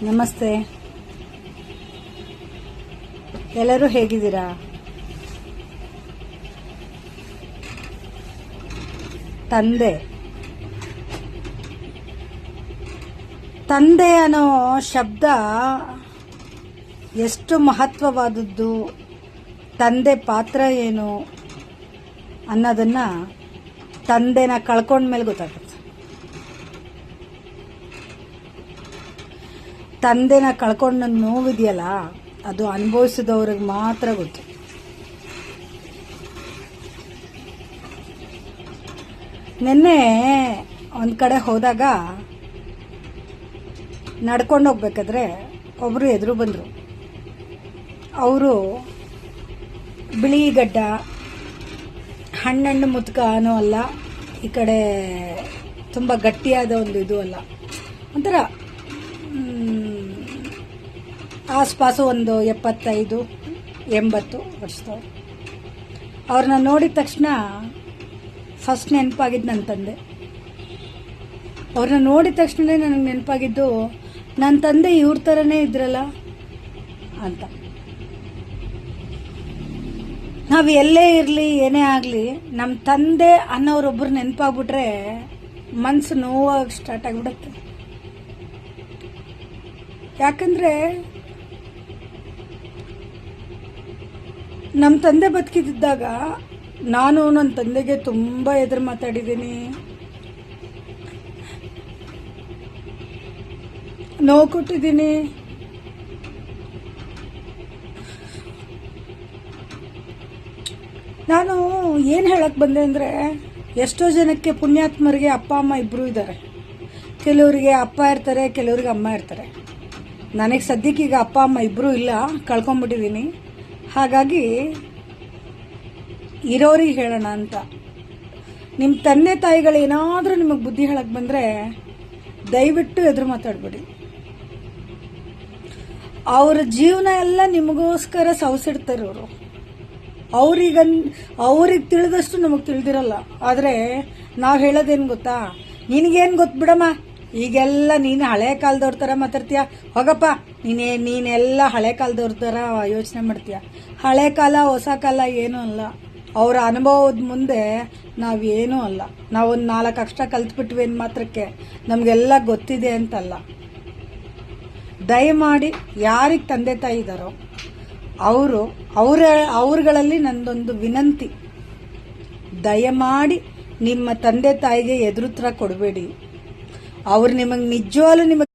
ನಮಸ್ತೆ. ಎಲ್ಲರೂ ಹೇಗಿದ್ದೀರಾ? ತಂದೆ ಅನ್ನೋ ಶಬ್ದ ಎಷ್ಟು ಮಹತ್ವವಾದದ್ದು, ತಂದೆ ಪಾತ್ರ ಏನು ಅನ್ನೋದನ್ನ ತಂದೆನ ಕಳ್ಕೊಂಡ್ಮೇಲೆ ಗೊತ್ತಾಗುತ್ತೆ. ತಂದೆನ ಕಳ್ಕೊಂಡ ನೋವಿದೆಯಲ್ಲ, ಅದು ಅನುಭವಿಸಿದವ್ರಿಗೆ ಮಾತ್ರ ಗೊತ್ತು. ನಿನ್ನೆ ಒಂದು ಕಡೆ ಹೋದಾಗ ನಡ್ಕೊಂಡು ಹೋಗ್ಬೇಕಾದ್ರೆ ಒಬ್ಬರು ಎದುರು ಬಂದರು. ಅವರು ಬಿಳಿ ಗಡ್ಡ, ಹಣ್ಣು ಮುತ್ಕನೂ ಅಲ್ಲ, ಈ ಕಡೆ ತುಂಬ ಗಟ್ಟಿಯಾದ ಒಂದು ಇದು ಅಲ್ಲ, ಒಂಥರ ಆಸ್ಪಾಸು ಒಂದು 75-80 ವರ್ಷದವ್ರು. ಅವ್ರನ್ನ ನೋಡಿದ ತಕ್ಷಣ ಫಸ್ಟ್ ನೆನಪಾಗಿದ್ದು ನನ್ನ ತಂದೆ. ಅವ್ರನ್ನ ನೋಡಿದ ತಕ್ಷಣ ನನಗೆ ನೆನಪಾಗಿದ್ದು, ನನ್ನ ತಂದೆ ಇವ್ರ ಥರನೇ ಇದ್ರಲ್ಲ ಅಂತ. ನಾವು ಎಲ್ಲೇ ಇರಲಿ, ಏನೇ ಆಗಲಿ, ನಮ್ಮ ತಂದೆ ಅನ್ನೋರೊಬ್ಬರು ನೆನಪಾಗ್ಬಿಟ್ರೆ ಮನಸ್ಸು ನೋವಾಗಿ ಸ್ಟಾರ್ಟ್ ಆಗಿಬಿಡುತ್ತೆ. ಯಾಕಂದರೆ ನಮ್ಮ ತಂದೆ ಬದುಕಿದ್ದಾಗ ನಾನು ನನ್ನ ತಂದೆಗೆ ತುಂಬ ಎದುರು ಮಾತಾಡಿದ್ದೀನಿ, ನೋವು ಕೊಟ್ಟಿದ್ದೀನಿ. ನಾನು ಏನು ಹೇಳಕ್ಕೆ ಬಂದೆ ಅಂದರೆ, ಎಷ್ಟೋ ಜನಕ್ಕೆ ಪುಣ್ಯಾತ್ಮರಿಗೆ ಅಪ್ಪ ಅಮ್ಮ ಇಬ್ಬರೂ ಇದ್ದಾರೆ. ಕೆಲವರಿಗೆ ಅಪ್ಪ ಇರ್ತಾರೆ, ಕೆಲವರಿಗೆ ಅಮ್ಮ ಇರ್ತಾರೆ. ನನಗೆ ಸದ್ಯಕ್ಕೀಗ ಅಪ್ಪ ಅಮ್ಮ ಇಬ್ಬರೂ ಇಲ್ಲ, ಕಳ್ಕೊಂಬಿಟ್ಟಿದ್ದೀನಿ. ಹಾಗಾಗಿ ಇರೋರಿಗೆ ಹೇಳೋಣ ಅಂತ. ನಿಮ್ಮ ತಂದೆ ತಾಯಿಗಳು ಏನಾದರೂ ನಿಮಗೆ ಬುದ್ಧಿ ಹೇಳಕ್ಕೆ ಬಂದರೆ ದಯವಿಟ್ಟು ಎದುರು ಮಾತಾಡಬೇಡಿ. ಅವರ ಜೀವನ ಎಲ್ಲ ನಿಮಗೋಸ್ಕರ ಸವಸಿಡ್ತಾರೆ ಅವರು. ಅವ್ರಿಗೆ ತಿಳಿದಷ್ಟು ನಮಗೆ ತಿಳಿದಿರಲ್ಲ. ಆದರೆ ನಾವು ಹೇಳೋದೇನು ಗೊತ್ತಾ, ನಿನಗೇನು ಗೊತ್ತು ಬಿಡಮ್ಮ, ಈಗೆಲ್ಲ ನೀನು ಹಳೆ ಕಾಲದವ್ರ ಥರ ಮಾತಾಡ್ತೀಯ, ಹೋಗಪ್ಪ, ನೀನೆಲ್ಲ ಹಳೆ ಕಾಲದವ್ರ ಥರ ಯೋಚನೆ ಮಾಡ್ತೀಯ. ಹಳೆ ಕಾಲ ಹೊಸ ಕಾಲ ಏನೂ ಅಲ್ಲ. ಅವರ ಅನುಭವದ ಮುಂದೆ ನಾವೇನೂ ಅಲ್ಲ. ನಾವೊಂದು 4 ಅಕ್ಷರ ಕಲ್ತ್ಬಿಟ್ವಿ ಅಂದ ಮಾತ್ರಕ್ಕೆ ನಮಗೆಲ್ಲ ಗೊತ್ತಿದೆ ಅಂತಲ್ಲ. ದಯಮಾಡಿ ಯಾರಿಗೆ ತಂದೆ ತಾಯಿ ಇದ್ದಾರೋ ಅವ್ರುಗಳಲ್ಲಿ ನಂದೊಂದು ವಿನಂತಿ, ದಯಮಾಡಿ ನಿಮ್ಮ ತಂದೆ ತಾಯಿಗೆ ಎದುರುತ್ತರ ಕೊಡಬೇಡಿ. ಅವ್ರು ನಿಮಗೆ ನಿಜವಾಗ್ಲೂ